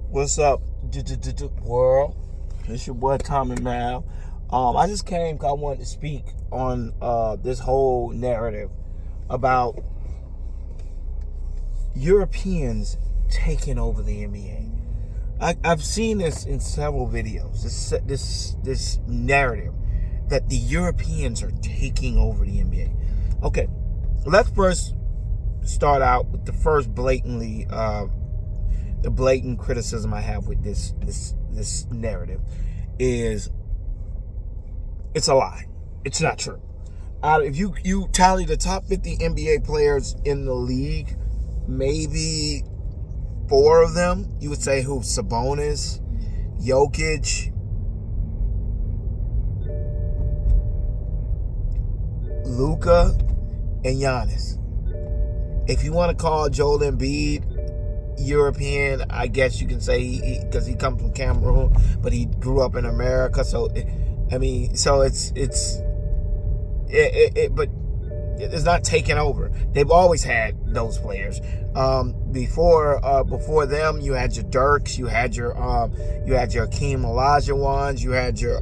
What's up, world? It's your boy Tommy Mal. I just came because I wanted to speak on this whole narrative about Europeans taking over the NBA. I've seen this in several videos. This narrative that the Europeans are taking over the NBA. Okay, let's first start out with the first the blatant criticism I have with this narrative is it's a lie. It's not true. If you tally the top 50 NBA players in the league, maybe 4 of them, you would say who? Sabonis, Jokic, Luka, and Giannis. If you want to call Joel Embiid European, I guess you can say because he comes from Cameroon, but he grew up in America. So, I mean, so but it's not taken over. They've always had those players. Before them, you had your Dirks, you had your Hakeem Olajuwons, you had your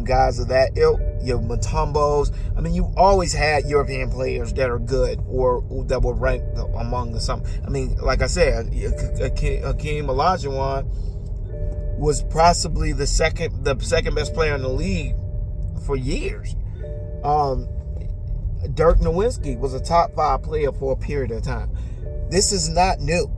guys of that ilk, your Mutombos. I mean, you always had European players that are good or that were ranked among some. I mean, like I said, Hakeem Olajuwon was possibly the second best player in the league for years. Dirk Nowitzki was a top 5 player for a period of time. This is not new.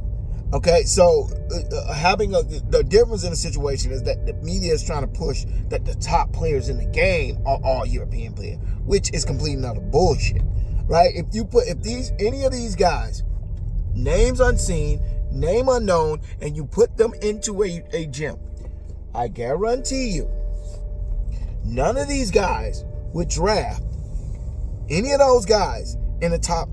Okay, so the difference in the situation is that the media is trying to push that the top players in the game are all European players, which is complete and utter bullshit, right? If any of these guys, names unseen, name unknown, and you put them into a gym, I guarantee you, none of these guys would draft any of those guys in the top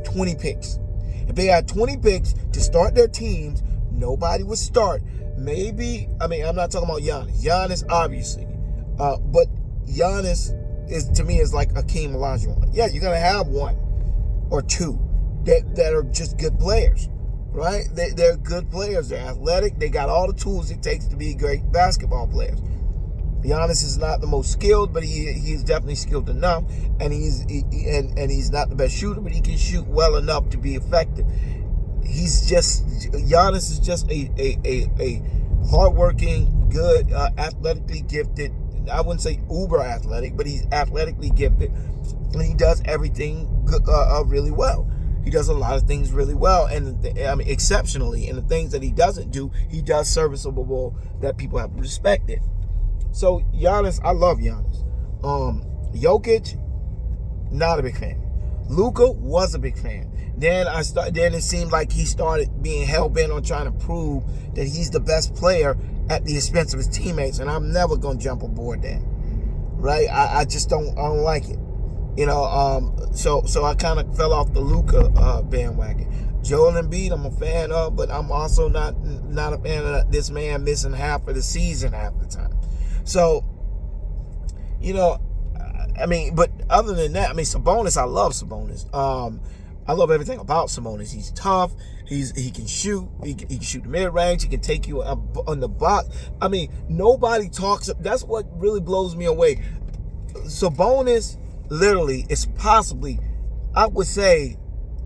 20 picks. If they had 20 picks to start their teams, nobody would start. Maybe, I'm not talking about Giannis. Giannis, obviously. But Giannis, to me, is like Hakeem Olajuwon. Yeah, you're going to have 1 or 2 that are just good players, right? They're good players. They're athletic. They got all the tools it takes to be great basketball players. Giannis is not the most skilled, but he's definitely skilled enough, and he's not the best shooter, but he can shoot well enough to be effective. Giannis is just a hardworking, good, athletically gifted. I wouldn't say uber athletic, but he's athletically gifted, and he does everything really well. He does a lot of things really well, and exceptionally. And the things that he doesn't do, he does serviceable that people have to respect it. So Giannis, I love Giannis. Jokic, not a big fan. Luka was a big fan. Then it seemed like he started being hell-bent on trying to prove that he's the best player at the expense of his teammates, and I'm never gonna jump aboard that. Right? I just don't like it. So I kind of fell off the Luka bandwagon. Joel Embiid, I'm a fan of, but I'm also not a fan of this man missing half of the season half the time. So, but other than that, Sabonis, I love Sabonis. I love everything about Sabonis. He's tough. He can shoot. He can shoot the mid-range. He can take you on the box. Nobody talks. That's what really blows me away. Sabonis, literally, is possibly, I would say,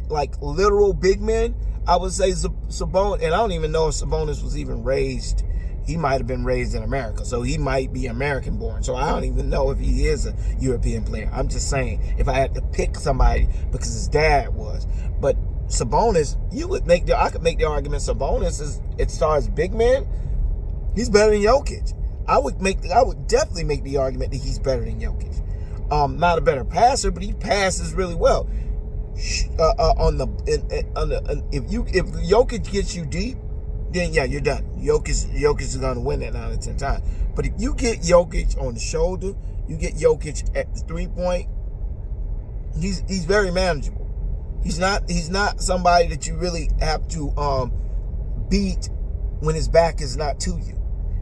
like literal big men. I would say Sabonis, and I don't even know if Sabonis was even raised. He might have been raised in America, so he might be American born. So I don't even know if he is a European player. I'm just saying, if I had to pick somebody because his dad was. But Sabonis, I could make the argument Sabonis is, as far as big man, he's better than Jokic. I would definitely make the argument that he's better than Jokic. Not a better passer, but he passes really well. If Jokic gets you deep, then yeah, you're done. Jokic is going to win that 9 out of 10 times. But if you get Jokic on the shoulder, you get Jokic at the 3-point, he's very manageable. He's not somebody that you really have to beat when his back is not to you.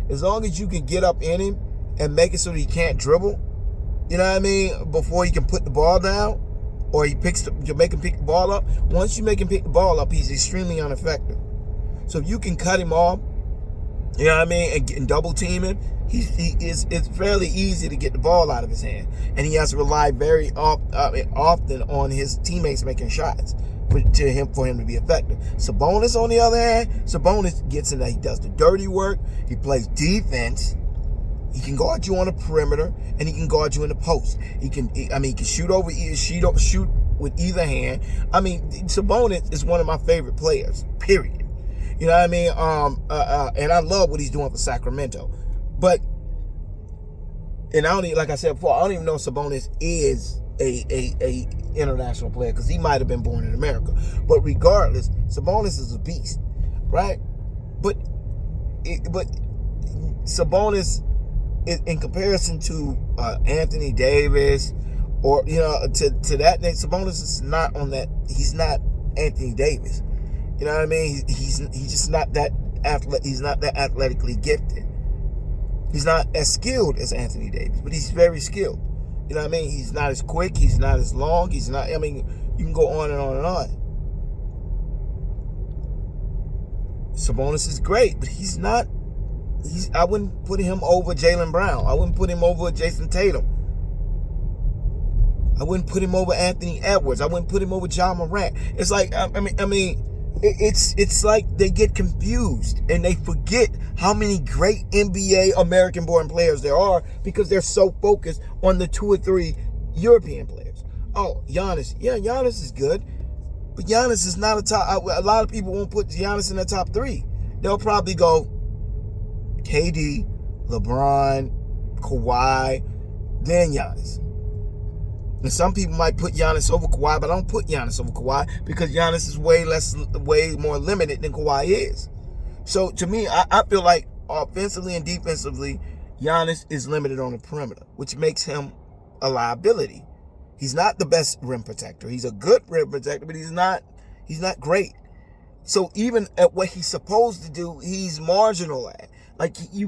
As long as you can get up in him and make it so that he can't dribble, before he can put the ball down, or you make him pick the ball up. Once you make him pick the ball up, he's extremely ineffective. So if you can cut him off, you know what I mean, and double team him, it's fairly easy to get the ball out of his hand, and he has to rely very often on his teammates making shots for him to be effective. Sabonis, on the other hand, Sabonis gets in there. He does the dirty work. He plays defense. He can guard you on the perimeter, and he can guard you in the post. He can shoot with either hand. I mean, Sabonis is one of my favorite players. Period. You know what I mean? And I love what he's doing for Sacramento. But, and I don't even, like I said before, I don't even know if Sabonis is a international player, because he might have been born in America. But regardless, Sabonis is a beast, right? But Sabonis, in comparison to Anthony Davis, or to that, Sabonis is not on that. He's not Anthony Davis. You know what I mean? He's just not that he's not that athletically gifted. He's not as skilled as Anthony Davis, but he's very skilled. You know what I mean? He's not as quick. He's not as long. He's not. I mean, you can go on and on and on. Sabonis is great, but he's not. I wouldn't put him over Jaylen Brown. I wouldn't put him over Jason Tatum. I wouldn't put him over Anthony Edwards. I wouldn't put him over John Morant. It's like It's like they get confused and they forget how many great NBA American-born players there are, because they're so focused on the 2 or 3 European players. Oh, Giannis. Yeah, Giannis is good, but Giannis is not a top. A lot of people won't put Giannis in the top 3. They'll probably go KD, LeBron, Kawhi, then Giannis. And some people might put Giannis over Kawhi, but I don't put Giannis over Kawhi, because Giannis is way more limited than Kawhi is. So to me, I feel like offensively and defensively, Giannis is limited on the perimeter, which makes him a liability. He's not the best rim protector. He's a good rim protector, but he's not great. So even at what he's supposed to do, he's marginal at. Like he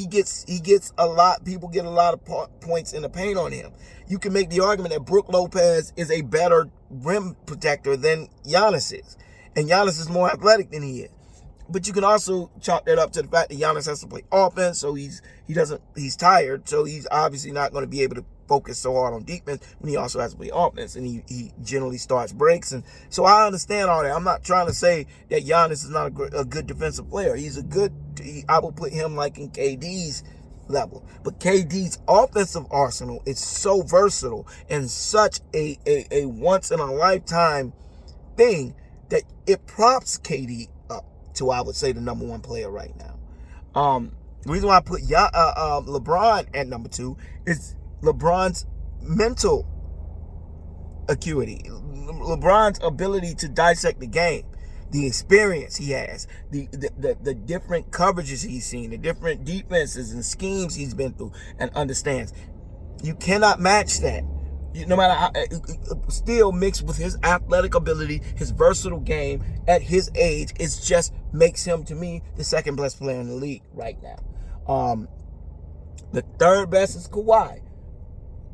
gets a lot. People get a lot of points in the paint on him. You can make the argument that Brook Lopez is a better rim protector than Giannis is, and Giannis is more athletic than he is. But you can also chalk that up to the fact that Giannis has to play offense, so he's tired, so he's obviously not going to be able to focus so hard on defense when he also has to play offense, and he generally starts breaks. And so I understand all that. I'm not trying to say that Giannis is not a good defensive player. I will put him like in KD's level. But KD's offensive arsenal is so versatile and such a once in a lifetime thing that it props KD up to, I would say, the number 1 player right now. The reason why I put LeBron at number 2 is LeBron's mental acuity, LeBron's ability to dissect the game, the experience he has, the different coverages he's seen, the different defenses and schemes he's been through and understands. You cannot match that. No matter how, still mixed with his athletic ability, his versatile game at his age, it just makes him, to me, the second best player in the league right now. The third best is Kawhi.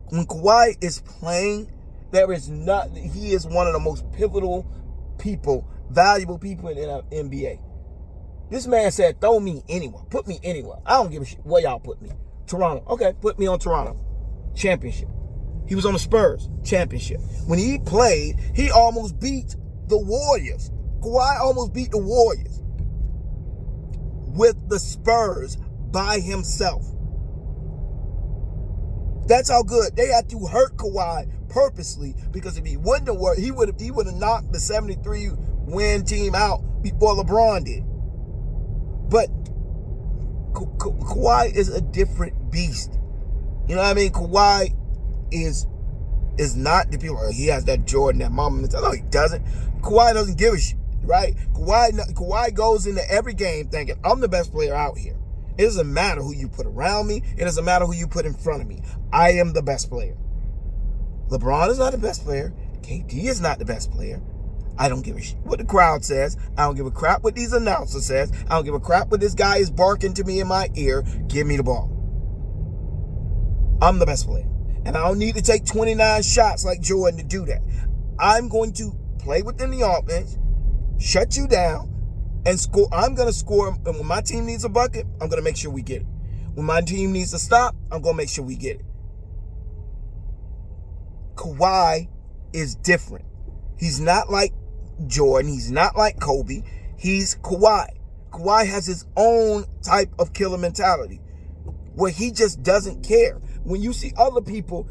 When Kawhi is playing, he is one of the most pivotal people, valuable people in the NBA. This man said, throw me anywhere. Put me anywhere. I don't give a shit where y'all put me. Toronto. Okay, put me on Toronto. Championship. He was on the Spurs. Championship. When he played, he almost beat the Warriors. Kawhi almost beat the Warriors with the Spurs by himself. That's how good. They had to hurt Kawhi purposely, because if he wouldn't have worked, he would have knocked the 73 win team out before LeBron did. But Kawhi is a different beast. You know what I mean? Kawhi is not the people. He has that Jordan, that mama mentality. No, he doesn't. Kawhi doesn't give a shit, right? Kawhi goes into every game thinking, I'm the best player out here. It doesn't matter who you put around me. It doesn't matter who you put in front of me. I am the best player. LeBron is not the best player. KD is not the best player. I don't give a shit what the crowd says. I don't give a crap what these announcers says. I don't give a crap what this guy is barking to me in my ear. Give me the ball. I'm the best player. And I don't need to take 29 shots like Jordan to do that. I'm going to play within the offense, shut you down, and score. I'm going to score. And when my team needs a bucket, I'm going to make sure we get it. When my team needs to stop, I'm going to make sure we get it. Kawhi is different. He's not like Jordan. He's not like Kobe. He's Kawhi. Kawhi has his own type of killer mentality where he just doesn't care. When you see other people,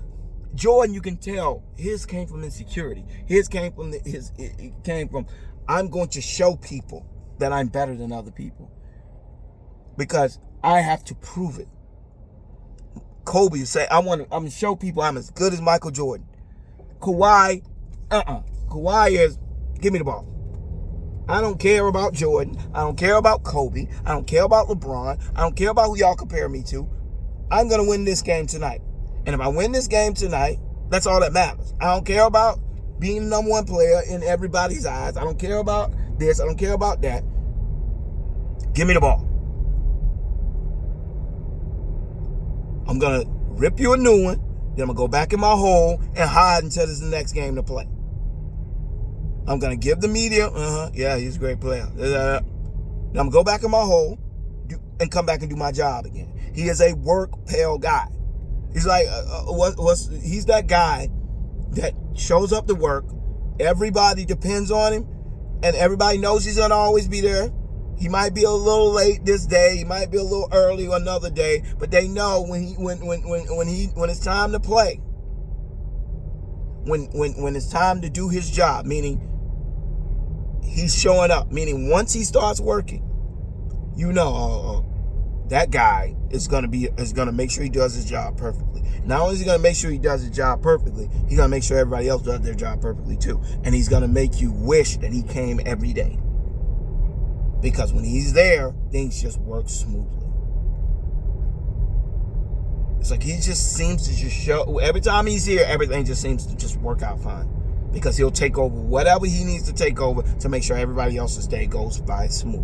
Jordan, you can tell his came from insecurity. His came from I'm going to show people that I'm better than other people because I have to prove it. Kobe say, I'm going to show people I'm as good as Michael Jordan. Kawhi, Kawhi is, give me the ball. I don't care about Jordan. I don't care about Kobe. I don't care about LeBron. I don't care about who y'all compare me to. I'm going to win this game tonight. And if I win this game tonight, that's all that matters. I don't care about being the number one player in everybody's eyes. I don't care about this. I don't care about that. Give me the ball. I'm going to rip you a new one. Then I'm going to go back in my hole and hide until there's the next game to play. I'm going to give the media, yeah, he's a great player. Then I'm going to go back in my hole and come back and do my job again. He is a work pale guy. He's like, he's that guy that shows up to work. Everybody depends on him, and everybody knows he's going to always be there. He might be a little late this day. He might be a little early another day, but they know when it's time to play, when it's time to do his job, meaning he's showing up, meaning once he starts working, that guy is gonna make sure he does his job perfectly. Not only is he gonna make sure he does his job perfectly, he's gonna make sure everybody else does their job perfectly too. And he's gonna make you wish that he came every day. Because when he's there, things just work smoothly. It's like he just seems to just show, every time he's here, everything just seems to just work out fine. Because he'll take over whatever he needs to take over to make sure everybody else's day goes by smooth.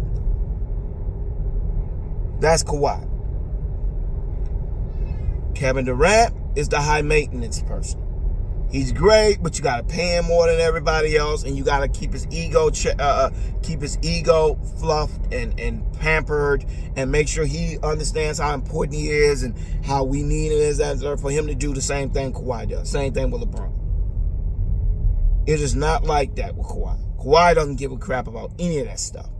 That's Kawhi. Kevin Durant is the high maintenance person. He's great, but you gotta pay him more than everybody else, and you gotta keep his ego fluffed and pampered, and make sure he understands how important he is and how we need it is for him to do the same thing Kawhi does. Same thing with LeBron. It is not like that with Kawhi. Kawhi doesn't give a crap about any of that stuff.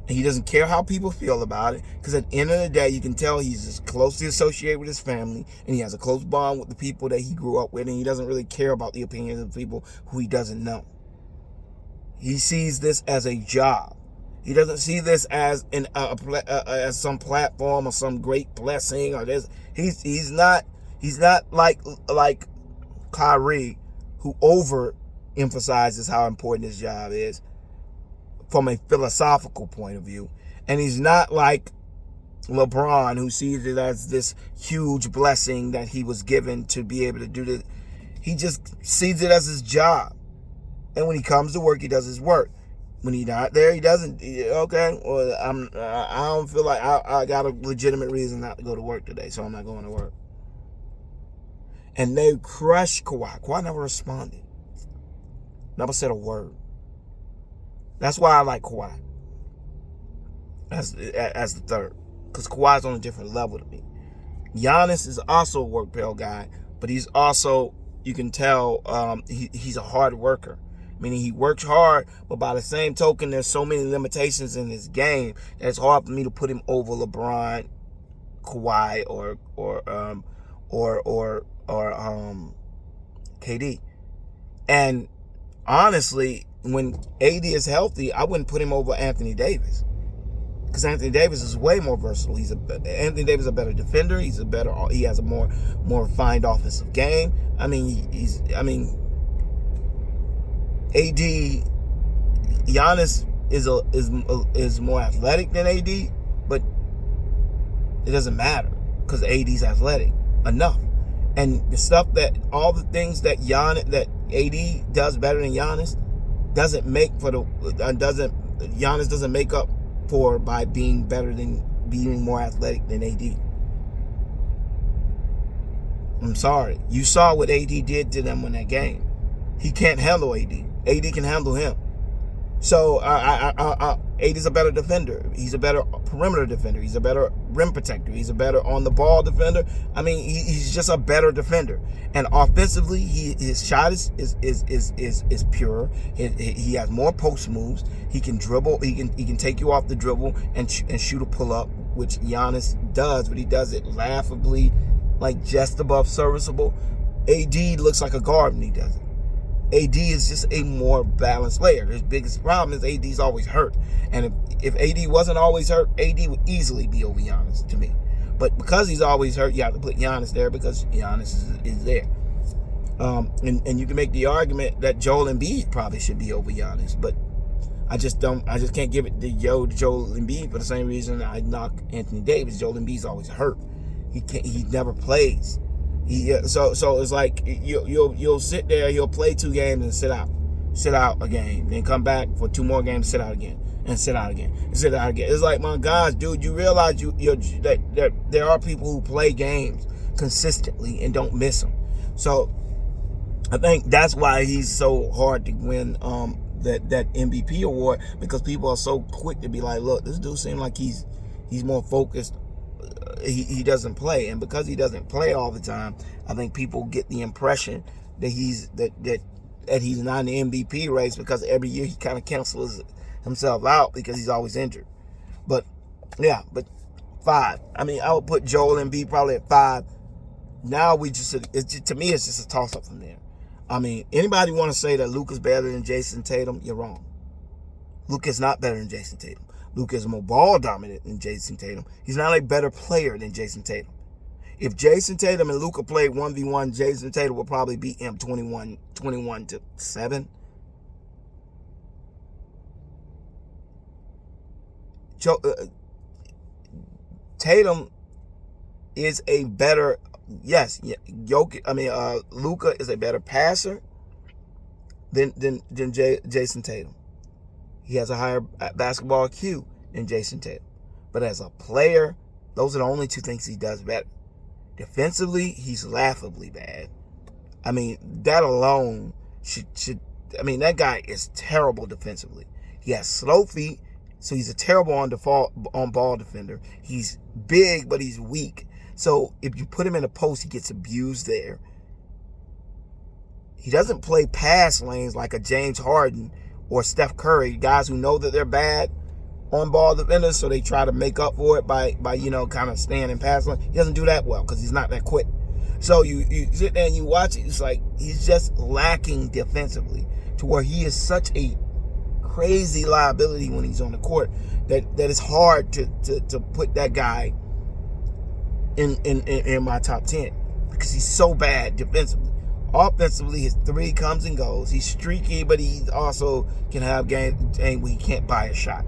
And he doesn't care how people feel about it, because at the end of the day, you can tell he's just closely associated with his family, and he has a close bond with the people that he grew up with, and he doesn't really care about the opinions of people who he doesn't know. He sees this as a job. He doesn't see this as as some platform or some great blessing or this. He's not like Kyrie, who overemphasizes how important his job is from a philosophical point of view. And he's not like LeBron, who sees it as this huge blessing that he was given to be able to do this. He just sees it as his job. And when he comes to work, he does his work. When he's not there, he doesn't. Okay, well, I don't feel like I got a legitimate reason not to go to work today, so I'm not going to work. And they crushed Kawhi. Kawhi never responded. Never said a word. That's why I like Kawhi as the third, because Kawhi's on a different level to me. Giannis is also a work pale guy, but he's also, you can tell, he's a hard worker. Meaning he works hard, but by the same token, there's so many limitations in his game that it's hard for me to put him over LeBron, Kawhi, or KD. And honestly, when AD is healthy, I wouldn't put him over Anthony Davis, because Anthony Davis is way more versatile. Anthony Davis is a better defender. He has a more refined offensive game. Giannis is more athletic than AD, but it doesn't matter because AD's athletic enough. And all the things that AD does better than Giannis Giannis doesn't make up for by being more athletic than AD. I'm sorry. You saw what AD did to them in that game. He can't handle AD. AD can handle him. So AD's a better defender. He's a better perimeter defender. He's a better rim protector. He's a better on the ball defender. I mean, he's just a better defender. And offensively, his shot is pure. He has more post moves. He can dribble. He can take you off the dribble and shoot a pull up, which Giannis does, but he does it laughably, like just above serviceable. AD looks like a guard when he does it. AD is just a more balanced player. His biggest problem is AD's always hurt. And if AD wasn't always hurt, AD would easily be over Giannis to me. But because he's always hurt, you have to put Giannis there because Giannis is there. And you can make the argument that Joel Embiid probably should be over Giannis. But I just can't give it to Joel Embiid for the same reason I knock Anthony Davis. Joel Embiid's always hurt. He never plays. So it's like you'll sit there, he'll play 2 games and sit out a game, then come back for 2 more games, sit out again, and sit out again, and sit out again. It's like, my gosh, dude, you realize that there are people who play games consistently and don't miss them. So I think that's why he's so hard to win that MVP award, because people are so quick to be like, look, this dude seems like he's more focused. He doesn't play, and because he doesn't play all the time, I think people get the impression that he's not in the MVP race, because every year he kind of cancels himself out because he's always injured. But 5. I mean, I would put Joel Embiid probably at 5. Now to me, it's just a toss up from there. I mean, anybody want to say that Luka's better than Jason Tatum? You're wrong. Luka's not better than Jason Tatum. Luka is more ball dominant than Jason Tatum. He's not a better player than Jason Tatum. If Jason Tatum and Luka played 1v1, Jason Tatum would probably beat him 21-7. Tatum is a better, Luka is a better passer than Jason Tatum. He has a higher basketball IQ than Jason Tatum. But as a player, those are the only 2 things he does better. Defensively, he's laughably bad. I mean, that alone that guy is terrible defensively. He has slow feet, so he's a terrible on ball defender. He's big, but he's weak. So if you put him in a post, he gets abused there. He doesn't play pass lanes like a James Harden or Steph Curry, guys who know that they're bad on ball defenders, so they try to make up for it by kind of staying in pass lane. He doesn't do that well because he's not that quick. So you sit there and you watch it, it's like he's just lacking defensively, to where he is such a crazy liability when he's on the court that it's hard to put that guy in my top 10, because he's so bad defensively. Offensively, his 3 comes and goes. He's streaky, but he also can have games where he can't buy a shot,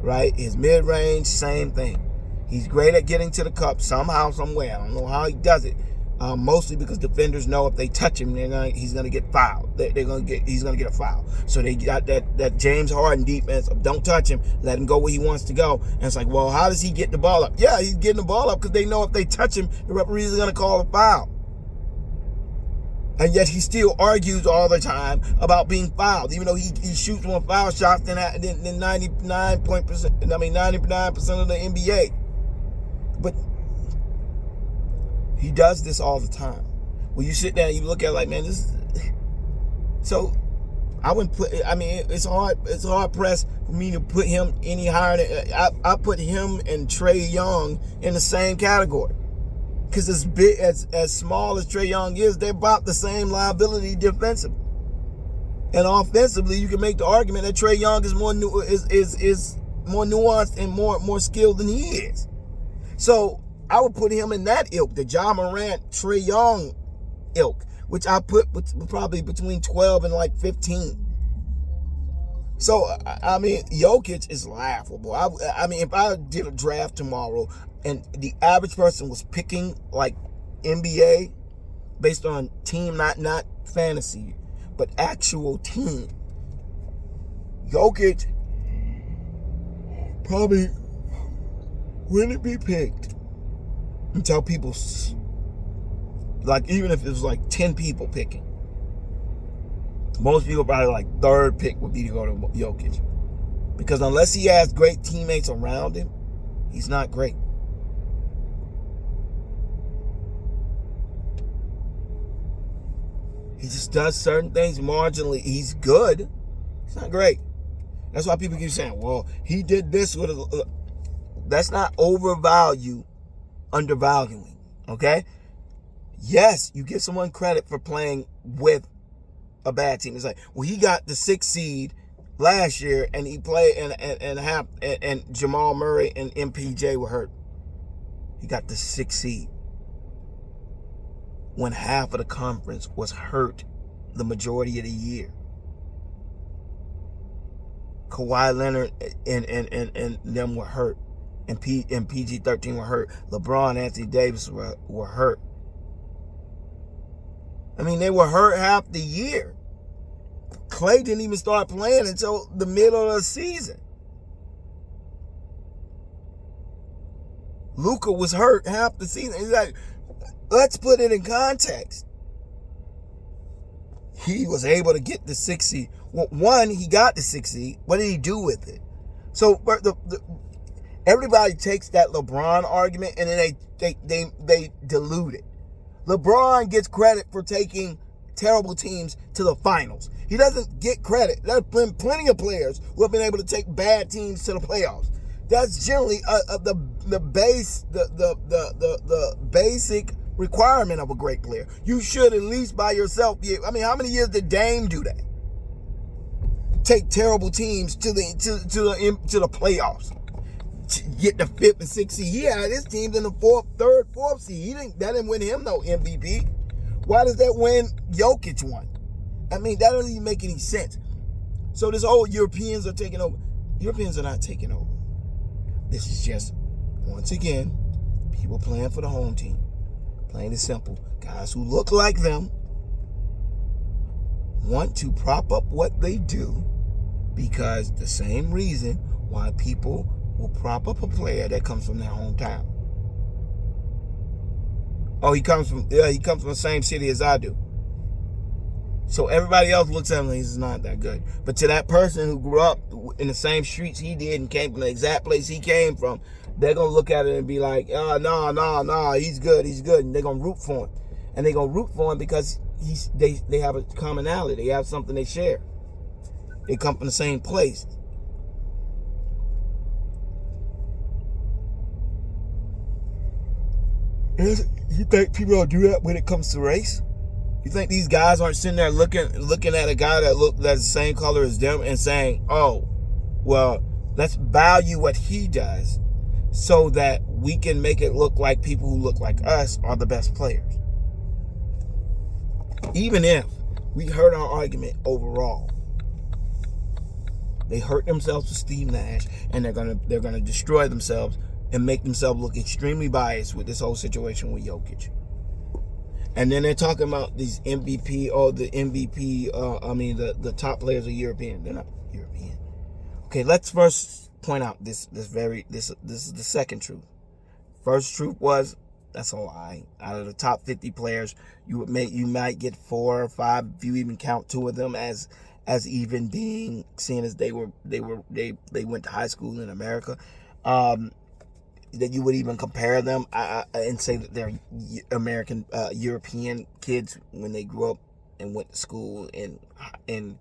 right? His mid-range, same thing. He's great at getting to the cup somehow, somewhere. I don't know how he does it. Mostly because defenders know if they touch him, he's going to get fouled. He's going to get a foul. So they got that James Harden defense of don't touch him, let him go where he wants to go. And it's like, well, how does he get the ball up? Yeah, he's getting the ball up because they know if they touch him, the referees are going to call a foul. And yet he still argues all the time about being fouled, even though he shoots more foul shots than 99% of the NBA. But he does this all the time. When you sit down and you look at it like, man, this is... So I wouldn't put... I mean, it's hard pressed for me to put him any higher than... I put him and Trae Young in the same category. Because as big, as small as Trae Young is, they're about the same liability defensively. And offensively, you can make the argument that Trae Young is more more nuanced and more skilled than he is. So I would put him in that ilk, the Ja Morant, Trae Young ilk, which I put probably between 12 and like 15. So, I mean, Jokic is laughable. I mean, if I did a draft tomorrow and the average person was picking like NBA based on team, not fantasy, but actual team, Jokic probably wouldn't be picked until people, like, even if it was like 10 people picking. Most people probably like third pick would be to go to Jokic. Because unless he has great teammates around him, he's not great. He just does certain things marginally. He's good. He's not great. That's why people keep saying, well, he did this with a... That's not undervaluing, okay? Yes, you give someone credit for playing with a bad team. It's like, well, he got the 6th seed last year, and he played, and Jamal Murray and MPJ were hurt. He got the 6th seed when half of the conference was hurt the majority of the year. Kawhi Leonard and them were hurt, and PG-13 were hurt. LeBron, Anthony Davis were hurt. I mean, they were hurt half the year. Clay didn't even start playing until the middle of the season. Luka was hurt half the season. He's like, let's put it in context. He was able to get the 6th seed. Well, one, he got the 6th seed. What did he do with it? So everybody takes that LeBron argument and then they dilute it. LeBron gets credit for taking terrible teams to the finals. He doesn't get credit. There's been plenty of players who have been able to take bad teams to the playoffs. That's generally the basic requirement of a great player. You should at least by yourself be. I mean, how many years did Dame do that? Take terrible teams to the playoffs. Get the 5th and 6th seed. He had his teams in the 3rd, 4th seed. That didn't win him no MVP. Why does that win Jokic won? I mean, that doesn't even make any sense. So this whole Europeans are taking over. Europeans are not taking over. This is just, once again, people playing for the home team. Plain and simple. Guys who look like them want to prop up what they do because the same reason why people will prop up a player that comes from their hometown. Oh, he comes from the same city as I do. So everybody else looks at him and he's not that good. But to that person who grew up in the same streets he did and came from the exact place he came from, they're going to look at it and be like, no, he's good. And they're going to root for him. And they're going to root for him because they have a commonality. They have something they share. They come from the same place. You think people don't do that when it comes to race? You think these guys aren't sitting there looking at a guy that's the same color as them and saying, oh, well, let's value what he does so that we can make it look like people who look like us are the best players. Even if we hurt our argument overall, they hurt themselves with Steve Nash, and they're gonna destroy themselves and make themselves look extremely biased with this whole situation with Jokic. And then they're talking about these MVP or the MVP. The top players are European. They're not European. Okay, let's first point out this is the second truth. First truth was that's a lie. Out of the top 50 players, you might get 4 or 5 if you even count 2 of them as even being seen as they went to high school in America. That you would even compare them and say that they're American, European kids when they grew up and went to school in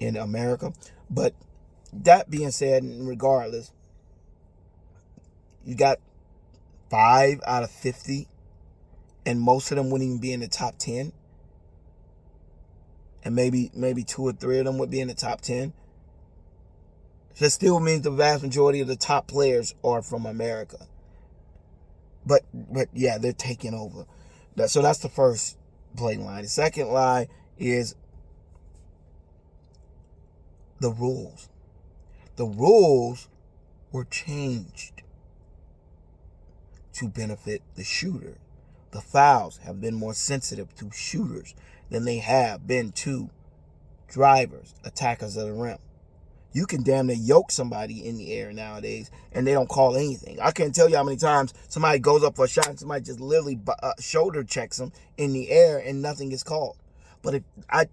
America. But that being said, regardless, you got 5 out of 50, and most of them wouldn't even be in the top 10, and maybe 2 or 3 of them would be in the top 10. That still means the vast majority of the top players are from America. But yeah, they're taking over. So that's the first blatant lie. The second lie is the rules. The rules were changed to benefit the shooter. The fouls have been more sensitive to shooters than they have been to drivers, attackers of the rim. You can damn near yoke somebody in the air nowadays, and they don't call anything. I can't tell you how many times somebody goes up for a shot and somebody just literally shoulder checks them in the air and nothing is called. But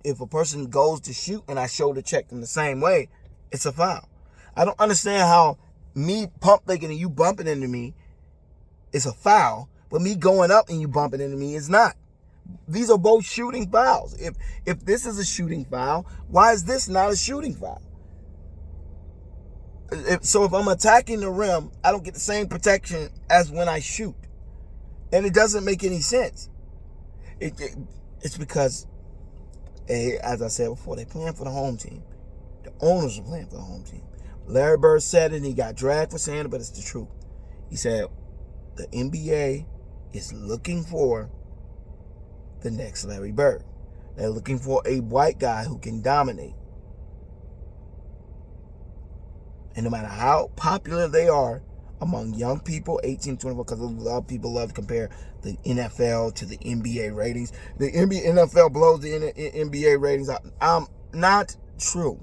if a person goes to shoot and I shoulder check them the same way, it's a foul. I don't understand how me pump faking and you bumping into me is a foul, but me going up and you bumping into me is not. These are both shooting fouls. If this is a shooting foul, why is this not a shooting foul? So if I'm attacking the rim, I don't get the same protection as when I shoot. And it doesn't make any sense. It's because, as I said before, they're playing for the home team. The owners are playing for the home team. Larry Bird said it and he got dragged for saying it, but it's the truth. He said the NBA is looking for the next Larry Bird. They're looking for a white guy who can dominate. And no matter how popular they are among young people, 18 to 24, because a lot of people love to compare the NFL to the NBA ratings. The NFL blows the NBA ratings out. Not true.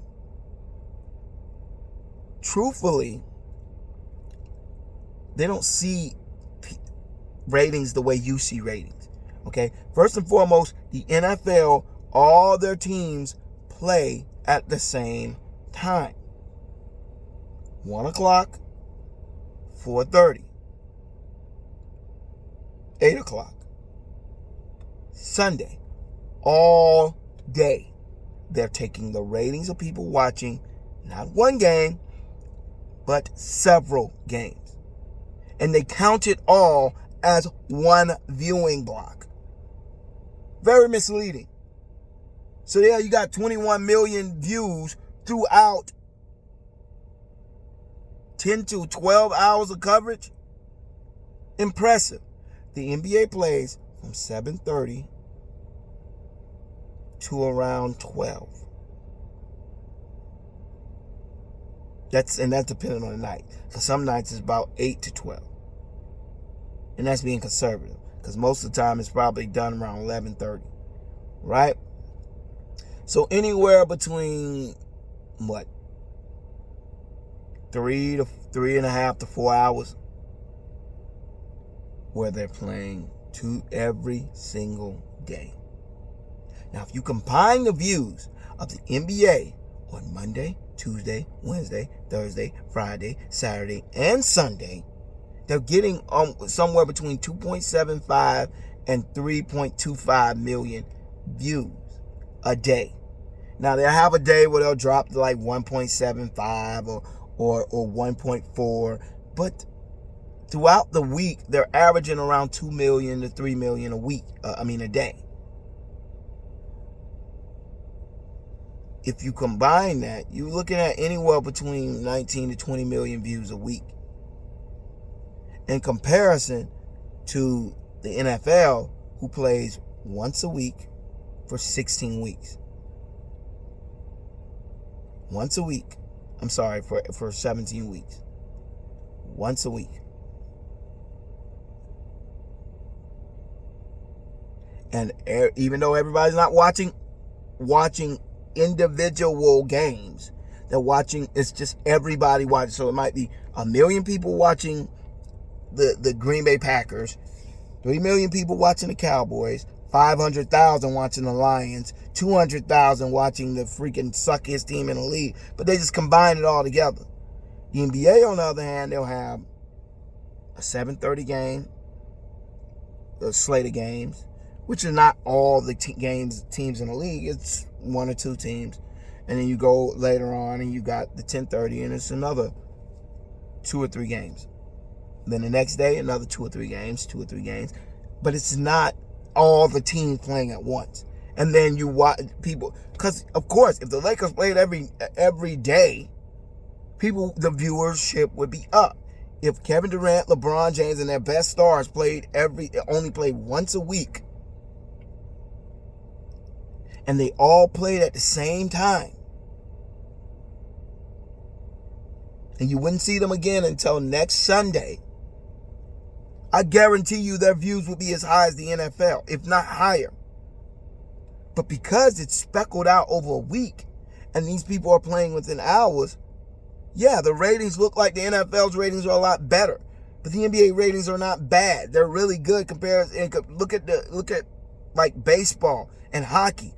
Truthfully, they don't see ratings the way you see ratings. Okay? First and foremost, the NFL, all their teams play at the same time. 1 o'clock, 4:30, 8 o'clock, Sunday, all day. They're taking the ratings of people watching not one game, but several games. And they count it all as one viewing block. Very misleading. So there you got 21 million views throughout 10 to 12 hours of coverage. Impressive. The NBA plays from 7:30 to around 12. That's depending on the night. For some nights it's about 8 to 12. And that's being conservative, because most of the time it's probably done around 11:30. Right? So anywhere between 3.5 to 4 hours where they're playing every single day. Now, if you combine the views of the NBA on Monday, Tuesday, Wednesday, Thursday, Friday, Saturday, and Sunday, they're getting somewhere between 2.75 and 3.25 million views a day. Now, they'll have a day where they'll drop to like 1.75 or 1.4, but throughout the week, they're averaging around 2 million to 3 million a day. If you combine that, you're looking at anywhere between 19 to 20 million views a week. In comparison to the NFL, who plays once a week for 16 weeks. Once a week. I'm sorry, for 17 weeks. Once a week. And even though everybody's not watching individual games, they're watching, it's just everybody watching. So it might be 1 million people watching the Green Bay Packers, 3 million people watching the Cowboys, 500,000 watching the Lions, 200,000 watching the freaking suckiest team in the league. But they just combine it all together. The NBA, on the other hand, they'll have a 7:30 game, a slate of games, which are not all the teams in the league. It's 1 or 2 teams. And then you go later on and you got the 10:30 and it's another 2 or 3 games. Then the next day, another 2 or 3 games. But it's not all the teams playing at once. And then you watch people, because of course, if the Lakers played every day, the viewership would be up. If Kevin Durant, LeBron James, and their best stars only played once a week, and they all played at the same time, and you wouldn't see them again until next Sunday, I guarantee you their views will be as high as the NFL, if not higher. But because it's speckled out over a week, and these people are playing within hours, yeah, the ratings look like the NFL's ratings are a lot better. But the NBA ratings are not bad. They're really good compared. Look at like baseball and hockey.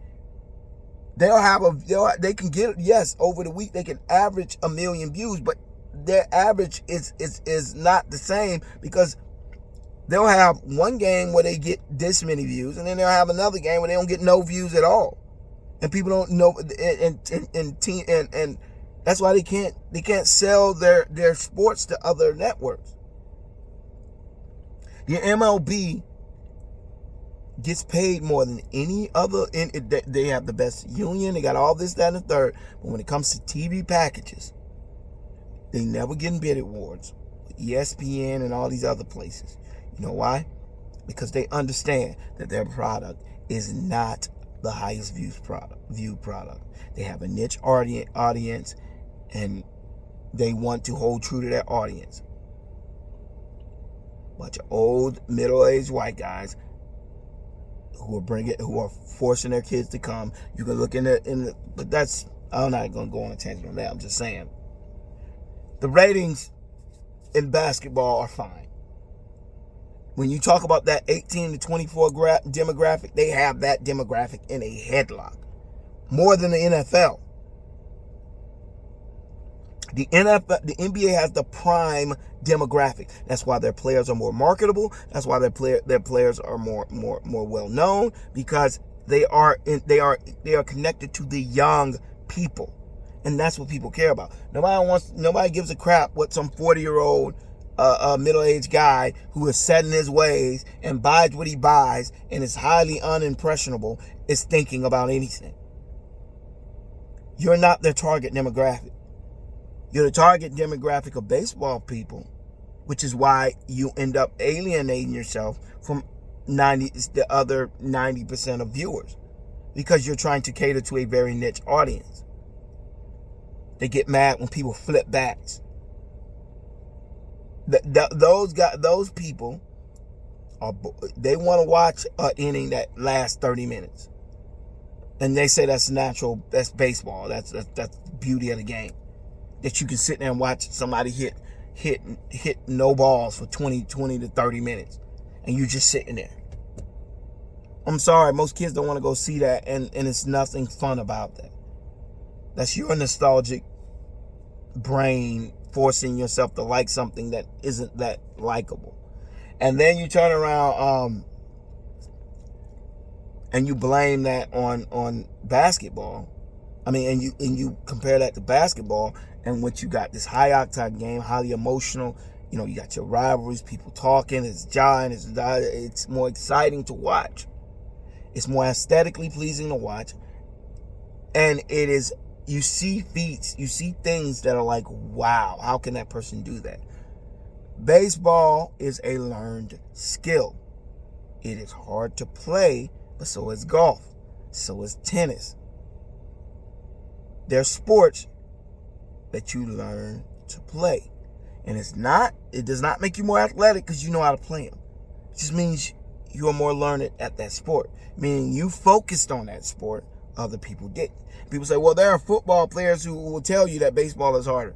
They can get, yes, over the week they can average 1 million views, but their average is not the same, because they'll have one game where they get this many views, and then they'll have another game where they don't get no views at all, and people don't know, and that's why they can't sell their sports to other networks. The MLB gets paid more than any other. They have the best union. They got all this, that, and the third. But when it comes to TV packages, they never get bid awards. ESPN and all these other places. You know why? Because they understand that their product is not the highest viewed product. They have a niche audience, and they want to hold true to their audience. Bunch of old, middle-aged white guys who are forcing their kids to come. You can look but that's, I'm not going to go on a tangent on that. I'm just saying the ratings in basketball are fine. When you talk about that 18 to 24 demographic, they have that demographic in a headlock, more than the NFL. The NBA has the prime demographic. That's why their players are more marketable. That's why their players are more well known, because they are connected to the young people, and that's what people care about. Nobody gives a crap what some 40-year-old middle-aged guy who is set in his ways and buys what he buys and is highly unimpressionable is thinking about anything. You're not their target demographic. You're the target demographic of baseball people, which is why you end up alienating yourself from the other 90% of viewers, because you're trying to cater to a very niche audience. They get mad when people flip bats. Those people they want to watch an inning that lasts 30 minutes, and they say that's natural. That's baseball. That's the beauty of the game. That you can sit there and watch somebody hit no balls for 20 to 30 minutes, and you just sitting there. I'm sorry, most kids don't want to go see that, and it's nothing fun about that. That's your nostalgic brain forcing yourself to like something that isn't that likable. And then you turn around and you blame that on basketball. I mean, and you compare that to basketball, and what you got, this high octane game, highly emotional. You know, you got your rivalries, people talking, it's giant, it's more exciting to watch. It's more aesthetically pleasing to watch. And it is, you see feats, you see things that are like, wow, how can that person do that? Baseball is a learned skill. It is hard to play, but so is golf. So is tennis. They're sports that you learn to play. And it does not make you more athletic because you know how to play them. It just means you are more learned at that sport. Meaning you focused on that sport, other people didn't. People say, well, there are football players who will tell you that baseball is harder.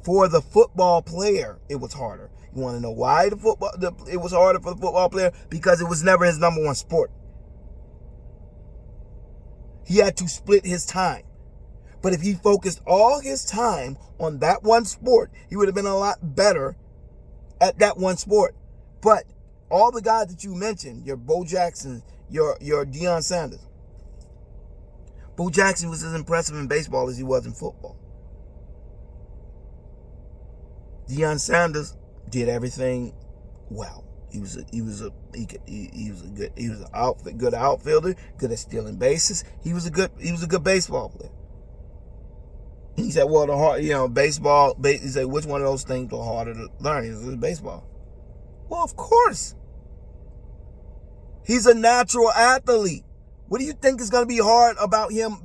For the football player, it was harder. You want to know why it was harder for the football player? Because it was never his number one sport. He had to split his time. But if he focused all his time on that one sport, he would have been a lot better at that one sport. But all the guys that you mentioned, your Bo Jackson, your Deion Sanders. Bo Jackson was as impressive in baseball as he was in football. Deion Sanders did everything well. He was a good outfielder, good at stealing bases. He was a good baseball player. He said, well, baseball, he said, which one of those things are harder to learn? He said, baseball. Well, of course. He's a natural athlete. What do you think is going to be hard about him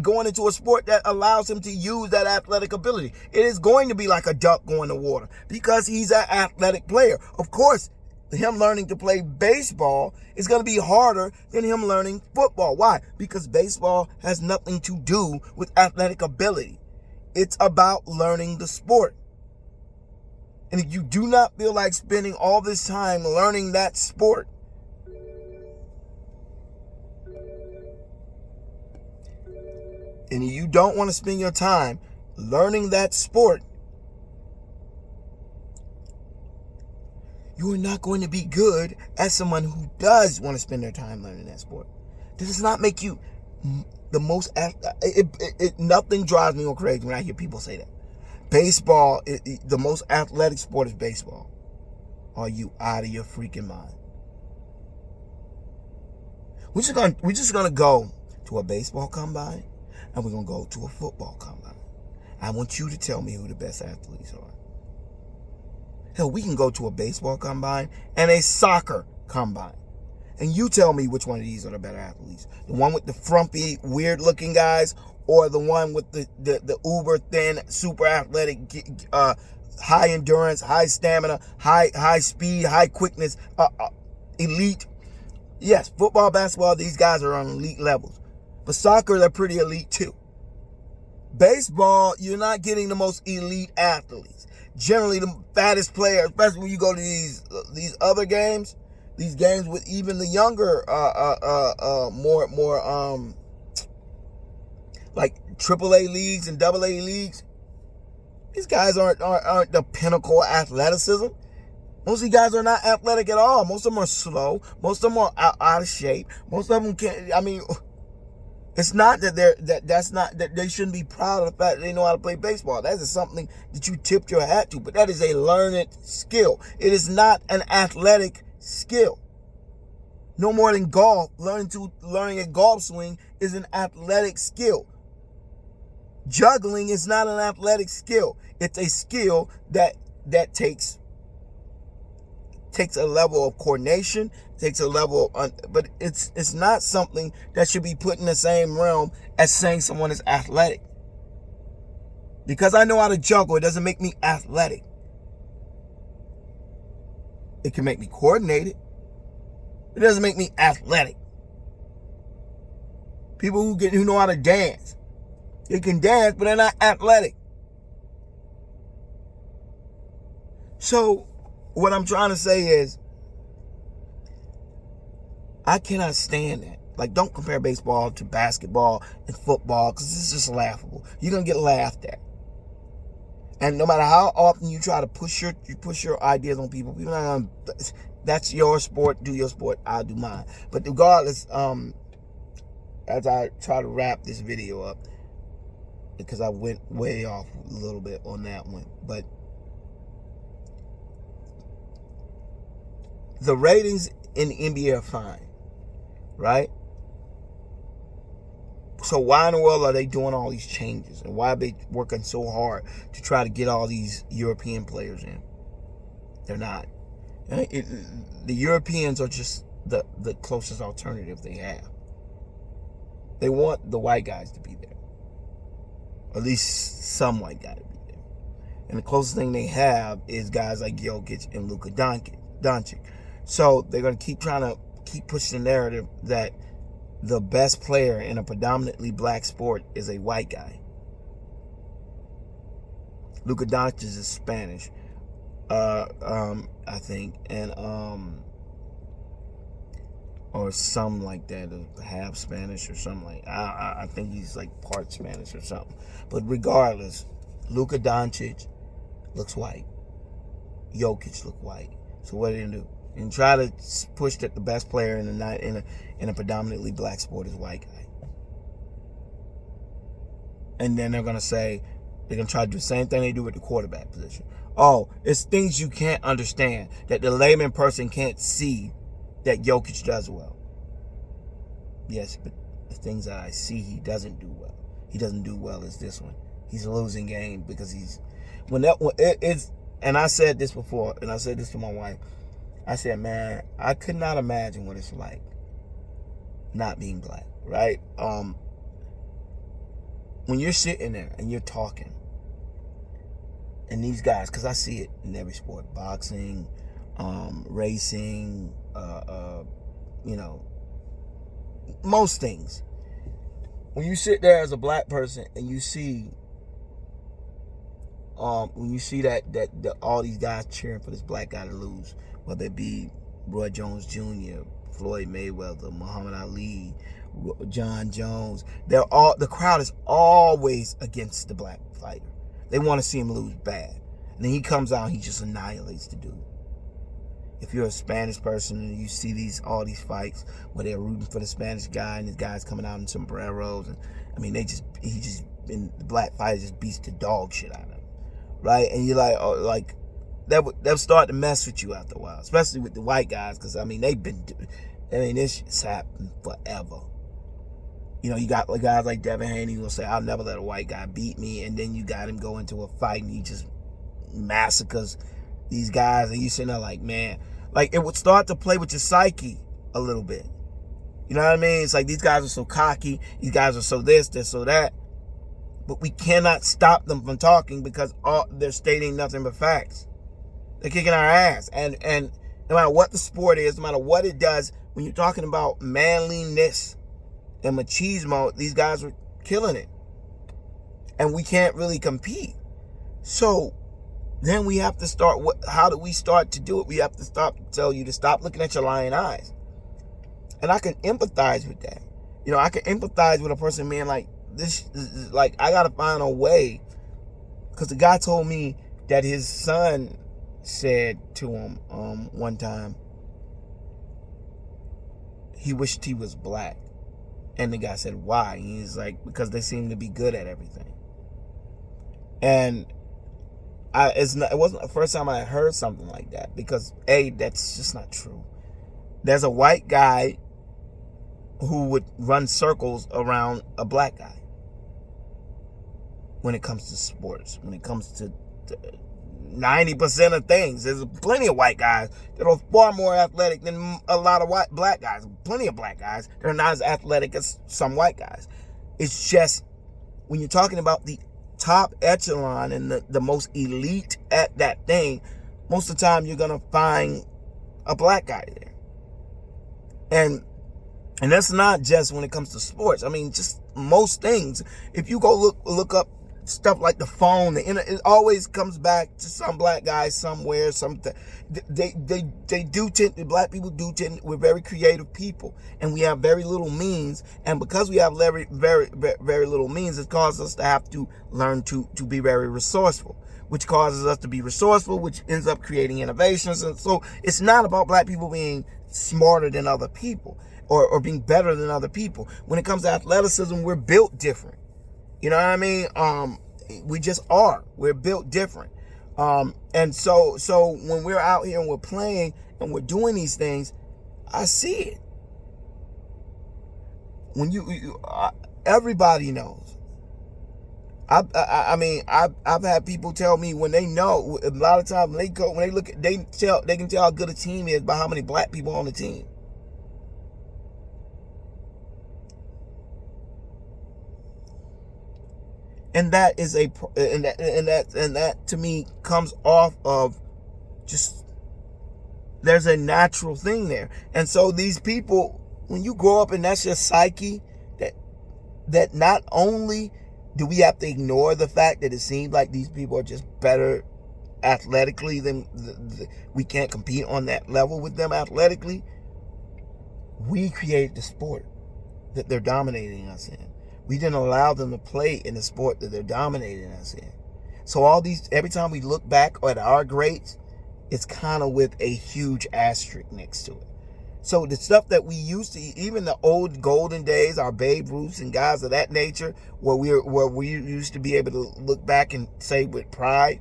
going into a sport that allows him to use that athletic ability? It is going to be like a duck going to water because he's an athletic player. Of course, him learning to play baseball is going to be harder than him learning football. Why? Because baseball has nothing to do with athletic ability. It's about learning the sport. And if you do not feel like spending all this time learning that sport, and you don't want to spend your time learning that sport, you are not going to be good as someone who does want to spend their time learning that sport. That does not make you the most. Nothing drives me more crazy when I hear people say that. Baseball, the most athletic sport is baseball. Are you out of your freaking mind? We're just gonna go to a baseball combine, and we're gonna go to a football combine. I want you to tell me who the best athletes are. Hell, we can go to a baseball combine and a soccer combine. And you tell me which one of these are the better athletes. The one with the frumpy, weird-looking guys, or the one with the uber-thin, super athletic, high endurance, high stamina, high speed, high quickness, elite. Yes, football, basketball, these guys are on elite levels. But soccer, they're pretty elite too. Baseball, you're not getting the most elite athletes. Generally, the fattest players, especially when you go to these other games, these games with even the younger, more like AAA leagues and AA leagues. These guys aren't the pinnacle of athleticism. Most of these guys are not athletic at all. Most of them are slow. Most of them are out of shape. Most of them can't. I mean, it's not that that's not that they shouldn't be proud of the fact that they know how to play baseball. That is something that you tipped your hat to, but that is a learned skill. It is not an athletic skill. No more than golf. Learning a golf swing is an athletic skill. Juggling is not an athletic skill. It's a skill that takes a level of coordination, takes a level of, but it's not something that should be put in the same realm as saying someone is athletic. Because I know how to juggle, it doesn't make me athletic. It can make me coordinated. It doesn't make me athletic. People who know how to dance, they can dance, but they're not athletic. So what I'm trying to say is, I cannot stand that. Like, don't compare baseball to basketball and football, because it's just laughable. You're gonna get laughed at. And no matter how often you try to push your ideas on people are not gonna, that's your sport, do your sport, I'll do mine. But regardless, as I try to wrap this video up, because I went way off a little bit on that one, but the ratings in the NBA are fine, right? So why in the world are they doing all these changes? And why are they working so hard to try to get all these European players in? They're not. The Europeans are just the closest alternative they have. They want the white guys to be there. At least some white guy to be there. And the closest thing they have is guys like Jokic and Luka Doncic. So they're going to keep pushing the narrative that the best player in a predominantly black sport is a white guy. Luka Doncic is Spanish, I think, and or something like that, half Spanish or something like. I think he's like part Spanish or something. But regardless, Luka Doncic looks white. Jokic look white. So what did they do? And try to push that the best player in a predominantly black sport is a white guy. And then they're going to try to do the same thing they do with the quarterback position. Oh, it's things you can't understand that the layman person can't see that Jokic does well. Yes, but the things that I see he doesn't do well. He doesn't do well as this one. He's a losing game because and I said this before, and I said this to my wife. I said, man, I could not imagine what it's like not being black, right? When you're sitting there and you're talking, and these guys, because I see it in every sport, boxing, racing, most things. When you sit there as a black person and you see, that all these guys cheering for this black guy to lose, whether it be Roy Jones Jr., Floyd Mayweather, Muhammad Ali, John Jones. The crowd is always against the black fighter. They want to see him lose bad. And then he comes out, he just annihilates the dude. If you're a Spanish person and you see all these fights where they're rooting for the Spanish guy and this guy's coming out in sombreros, and the black fighter just beats the dog shit out of him, right? And you're like, oh, like they'll start to mess with you after a while, especially with the white guys, because this shit's happened forever. You know, you got guys like Devin Haney who will say, I'll never let a white guy beat me, and then you got him go into a fight and he just massacres these guys, and you sitting there like, man, like it would start to play with your psyche a little bit. You know what I mean? It's like these guys are so cocky, these guys are so this, they're so that, but we cannot stop them from talking because they're stating nothing but facts. They're kicking our ass, and no matter what the sport is, no matter what it does, when you're talking about manliness and machismo, these guys are killing it, and we can't really compete. So then we have to start. How do we start to do it? We have to tell you to stop looking at your lying eyes. And I can empathize with that. You know, I can empathize with a person, man, like this, like I gotta find a way. Because the guy told me that his son said to him one time he wished he was black. And the guy said, why? He's like, because they seem to be good at everything. And it wasn't the first time I heard something like that, because that's just not true. There's a white guy who would run circles around a black guy when it comes to sports, when it comes to 90% of things. There's plenty of white guys that are far more athletic than a lot of black guys. Plenty of black guys that are not as athletic as some white guys. It's just when you're talking about the top echelon and the most elite at that thing, most of the time you're gonna find a black guy there. And that's not just when it comes to sports. I mean, just most things. If you go look up stuff like the phone, it always comes back to some black guy somewhere. Something they do tend. Black people do tend. We're very creative people, and we have very little means. And because we have very very little means, it causes us to have to learn to be very resourceful, which causes us to be resourceful, which ends up creating innovations. And so it's not about black people being smarter than other people or being better than other people. When it comes to athleticism, we're built different. You know what I mean? We just are. We're built different. And so when we're out here and we're playing and we're doing these things, I see it. When everybody knows. I've had people tell me when they know. A lot of times when they look at, they can tell how good a team is by how many black people on the team. And that is and that to me comes off of just, there's a natural thing there. And so these people, when you grow up and that's your psyche, that not only do we have to ignore the fact that it seems like these people are just better athletically than we can't compete on that level with them athletically. We created the sport that they're dominating us in. We didn't allow them to play in the sport that they're dominating us in. So every time we look back at our greats, it's kind of with a huge asterisk next to it. So the stuff that we used to, even the old golden days, our Babe Ruths and guys of that nature, where we used to be able to look back and say with pride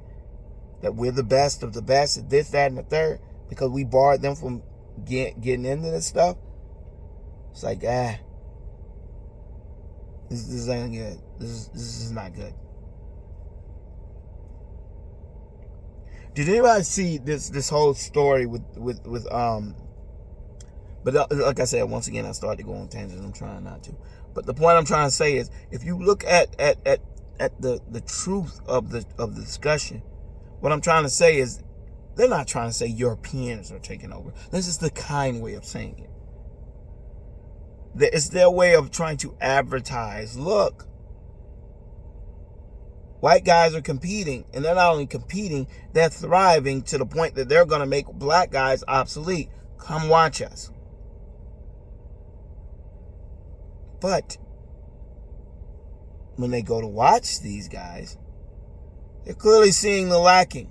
that we're the best of the best at this, that, and the third, because we barred them from getting into this stuff. It's like, this ain't good. This is not good. Did anybody see this whole story with but like I said, once again, I started to go on tangents. I'm trying not to. But the point I'm trying to say is, if you look at the truth of the discussion, what I'm trying to say is, they're not trying to say Europeans are taking over. This is the kind way of saying it. It's their way of trying to advertise. Look, white guys are competing, and they're not only competing, they're thriving to the point that they're going to make black guys obsolete. Come watch us. But when they go to watch these guys, they're clearly seeing the lacking.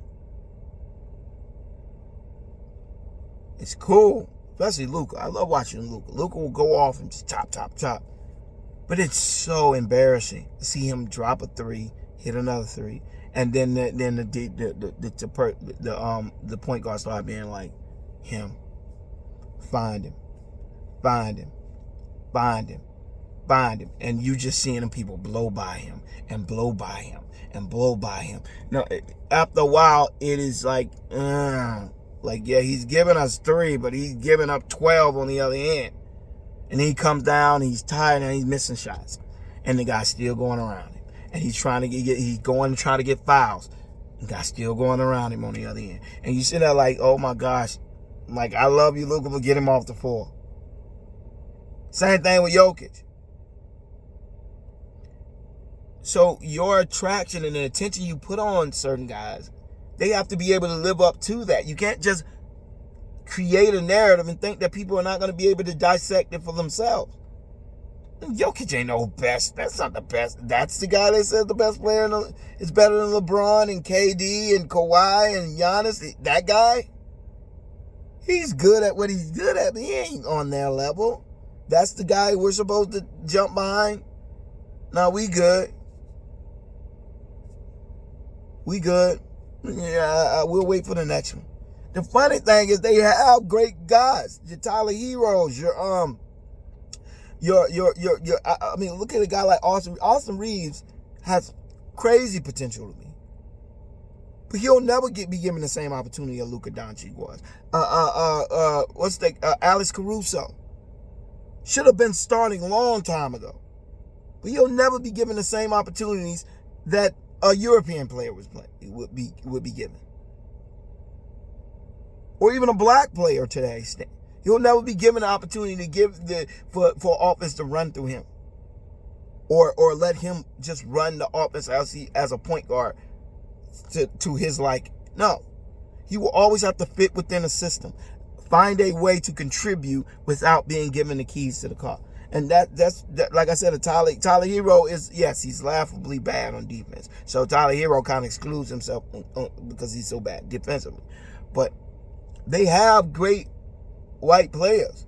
It's cool, especially Luka. I love watching Luka. Luka will go off and just chop. But it's so embarrassing to see him drop a three, hit another three, and then the point guard start being like, him, find him, and you just seeing them people blow by him. Now, after a while, it is like, yeah, he's giving us 3, but he's giving up 12 on the other end. And he comes down, he's tired, and he's missing shots. And the guy's still going around him. And he's trying to he's going to try to get fouls. The guy's still going around him on the other end. And you sit there like, oh my gosh, like, I love you, Luka, but get him off the floor. Same thing with Jokic. So your attraction and the attention you put on certain guys, they have to be able to live up to that. You can't just create a narrative and think that people are not going to be able to dissect it for themselves. Jokic ain't no best. That's not the best. That's the guy that says the best player is better than LeBron and KD and Kawhi and Giannis. That guy, he's good at what he's good at, but he ain't on their level. That's the guy we're supposed to jump behind. No, we good. We good. Yeah, we'll wait for the next one. The funny thing is they have great guys. Your Tyler Heroes, I mean, look at a guy like Austin. Austin Reeves has crazy potential to me. But he'll never be given the same opportunity that Luka Doncic was. Alex Caruso. Should have been starting a long time ago. But he'll never be given the same opportunities that a European player would be given. Or even a black player today. He'll never be given the opportunity to give for offense to run through him. Or let him just run the offense as a point guard to his like. No. He will always have to fit within a system. Find a way to contribute without being given the keys to the car. And that's like I said, Tyler Hero is, yes, he's laughably bad on defense. So Tyler Hero kind of excludes himself because he's so bad defensively. But they have great white players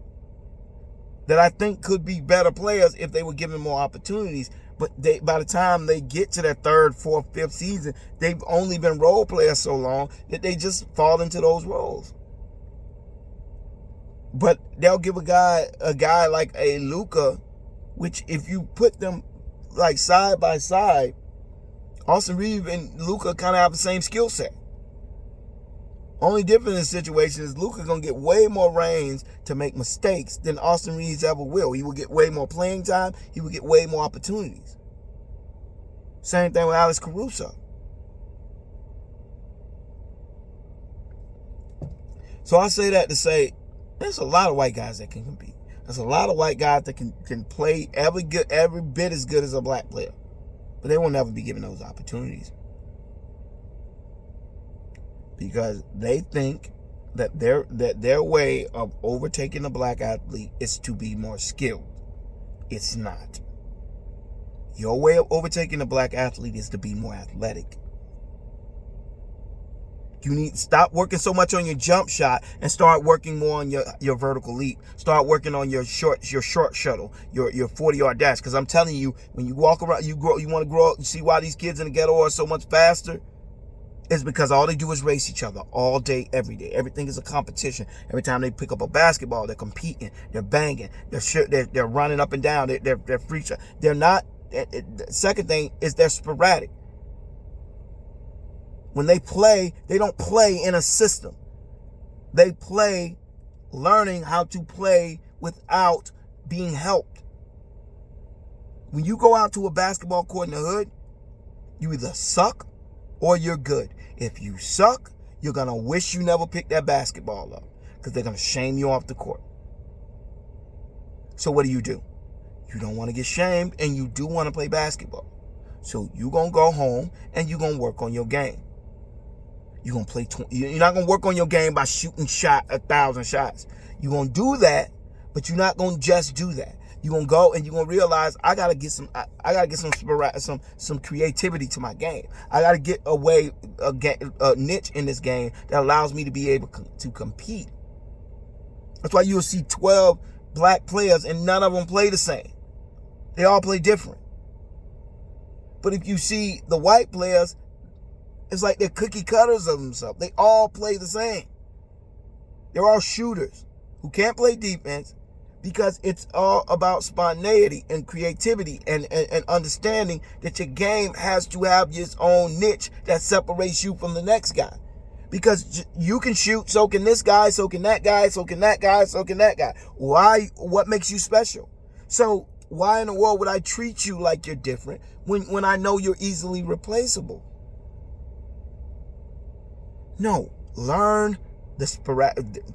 that I think could be better players if they were given more opportunities. But by the time they get to their 3rd, 4th, 5th season, they've only been role players so long that they just fall into those roles. But they'll give a guy like a Luka, which if you put them like side by side, Austin Reeves and Luka kind of have the same skill set. Only difference in this situation is Luka gonna get way more reins to make mistakes than Austin Reeves ever will. He will get way more playing time. He will get way more opportunities. Same thing with Alex Caruso. So I say that to say, there's a lot of white guys that can compete. There's a lot of white guys that can play every bit as good as a black player. But they will never be given those opportunities. Because they think that their way of overtaking the black athlete is to be more skilled. It's not. Your way of overtaking the black athlete is to be more athletic. You need to stop working so much on your jump shot and start working more on your vertical leap. Start working on your short shuttle, your 40-yard dash. Because I'm telling you, when you walk around, you want to grow up. You see why these kids in the ghetto are so much faster? It's because all they do is race each other all day, every day. Everything is a competition. Every time they pick up a basketball, they're competing, they're banging, they're running up and down, they're free shot. They're not. The second thing is they're sporadic. When they play, they don't play in a system. They play learning how to play without being helped. When you go out to a basketball court in the hood, you either suck or you're good. If you suck, you're going to wish you never picked that basketball up because they're going to shame you off the court. So what do? You don't want to get shamed and you do want to play basketball. So you're going to go home and you're going to work on your game. You're going to play. You're not going to work on your game by shooting 1,000 shots. You're going to do that, but you're not going to just do that. You're gonna go and you're gonna realize I gotta get some creativity to my game. I gotta get a niche in this game that allows me to be able to compete. That's why you'll see 12 black players and none of them play the same. They all play different. But if you see the white players, it's like they're cookie cutters of themselves. They all play the same. They're all shooters who can't play defense because it's all about spontaneity and creativity and understanding that your game has to have its own niche that separates you from the next guy. Because you can shoot, so can this guy, so can that guy, so can that guy, so can that guy. Why? What makes you special? So why in the world would I treat you like you're different when I know you're easily replaceable? No, learn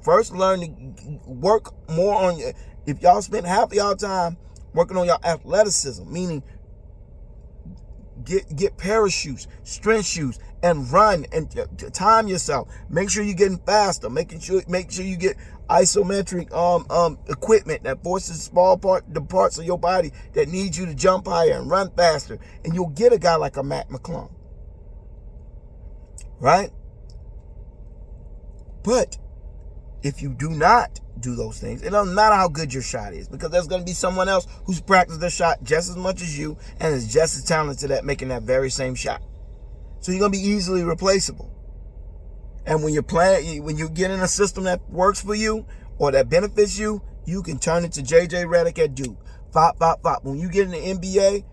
first learn to work more on your, if y'all spend half of y'all time working on your athleticism, meaning get parachutes, strength shoes, and run and time yourself. Make sure you're getting faster. Make sure you get isometric equipment that forces the parts of your body that need you to jump higher and run faster. And you'll get a guy like a Matt McClung. Right? But if you do not do those things, it doesn't matter how good your shot is, because there's going to be someone else who's practiced their shot just as much as you and is just as talented at making that very same shot. So you're going to be easily replaceable. And when you get in a system that works for you or that benefits you, you can turn it to J.J. Redick at Duke. Fop. When you get in the NBA,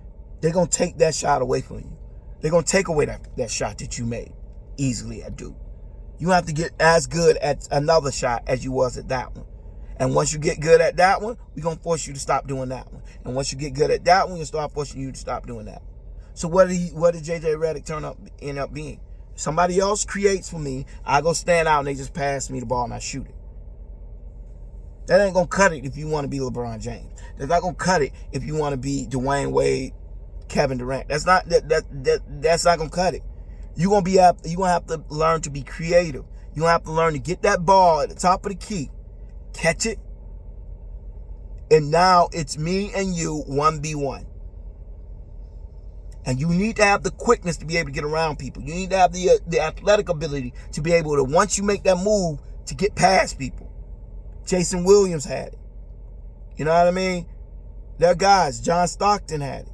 they're going to take that shot away from you. They're going to take away that shot that you made easily at Duke. You have to get as good at another shot as you was at that one. And once you get good at that one, we're going to force you to stop doing that one. And once you get good at that one, we'll start forcing you to stop doing that one. So what did J.J. Redick end up being? Somebody else creates for me, I go stand out and they just pass me the ball and I shoot it. That ain't going to cut it if you want to be LeBron James. That's not going to cut it if you want to be Dwayne Wade, Kevin Durant. That's not going to cut it. You're going to have to learn to be creative. You're going to have to learn to get that ball at the top of the key, catch it, and now it's me and you 1v1. And you need to have the quickness to be able to get around people. You need to have the athletic ability to be able to, once you make that move, to get past people. Jason Williams had it. You know what I mean? They're guys. John Stockton had it.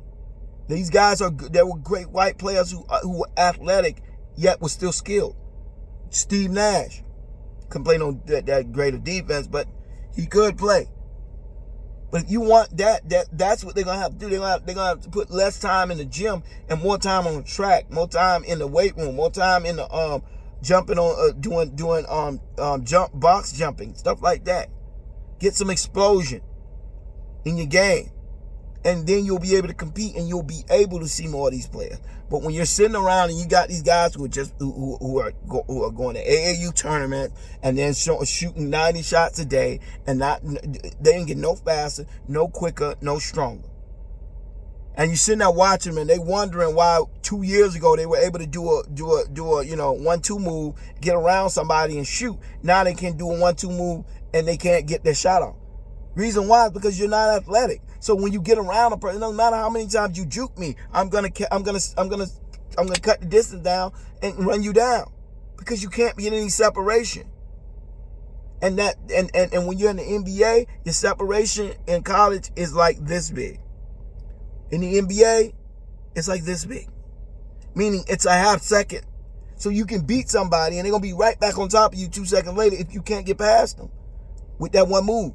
These guys there were great white players who were athletic, yet were still skilled. Steve Nash couldn't play no that great of defense, but he could play. But if you want that's what they're gonna have to do. They're gonna have to put less time in the gym and more time on the track, more time in the weight room, more time in the jumping on doing box jumping, stuff like that. Get some explosion in your game. And then you'll be able to compete and you'll be able to see more of these players. But when you're sitting around and you got these guys who are going to AAU tournaments and then shooting 90 shots a day and they didn't get no faster, no quicker, no stronger. And you're sitting there watching them and they wondering why 2 years ago they were able to do a 1-2 move, get around somebody and shoot. Now they can do a 1-2 move and they can't get their shot off. Reason why is because you're not athletic. So when you get around a person, it doesn't matter how many times you juke me, I'm gonna cut the distance down and run you down because you can't get any separation. And when you're in the NBA, your separation in college is like this big. In the NBA, it's like this big, meaning it's a half second. So you can beat somebody and they're gonna be right back on top of you 2 seconds later if you can't get past them with that one move.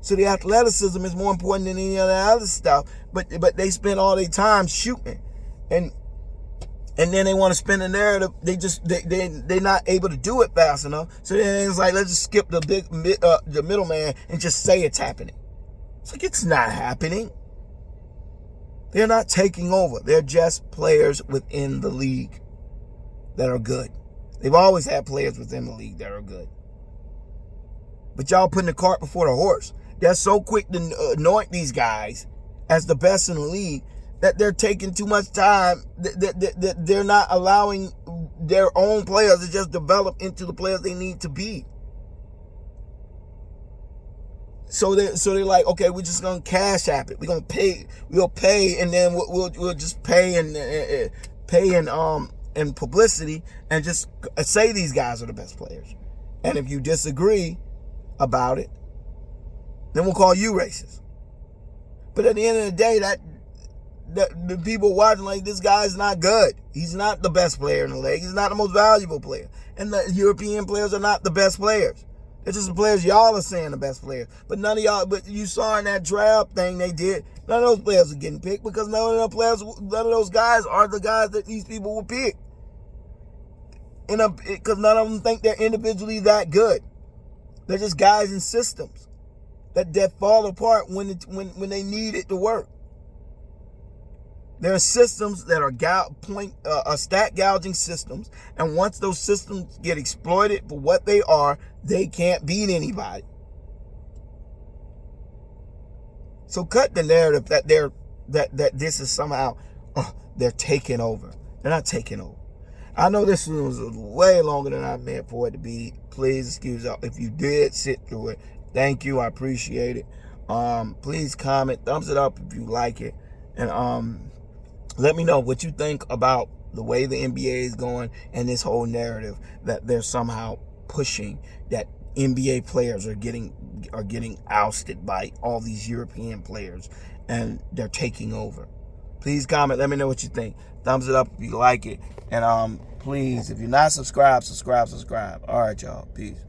So the athleticism is more important than any other stuff. But they spend all their time shooting, and then they want to spend the narrative. They're not able to do it fast enough. So then it's like, let's just skip the middleman and just say it's happening. It's like, it's not happening. They're not taking over. They're just players within the league that are good. They've always had players within the league that are good. But y'all putting the cart before the horse. They're so quick to anoint these guys as the best in the league that they're taking too much time. That they're not allowing their own players to just develop into the players they need to be. So they're like, okay, we're just gonna cash app it. We're gonna pay. We'll pay, and then we'll just pay and publicity, and just say these guys are the best players. And if you disagree about it, then we'll call you racist. But at the end of the day, that the people watching, like, this guy's not good. He's not the best player in the league. He's not the most valuable player. And the European players are not the best players. They're just the players y'all are saying the best players. But none of y'all, but you saw in that draft thing they did, none of those players are getting picked because none of those guys are the guys that these people will pick. Because none of them think they're individually that good. They're just guys in systems that fall apart when they need it to work. There are systems that are stat gouging systems, and once those systems get exploited for what they are, they can't beat anybody. So cut the narrative that this is somehow they're taking over. They're not taking over. I know this was way longer than I meant for it to be. Please excuse me if you did sit through it. Thank you, I appreciate it. Please comment, thumbs it up if you like it, and let me know what you think about the way the NBA is going and this whole narrative that they're somehow pushing that NBA players are getting ousted by all these European players and they're taking over. Please comment. Let me know what you think. Thumbs it up if you like it. And please, if you're not subscribed, subscribe. All right, y'all. Peace.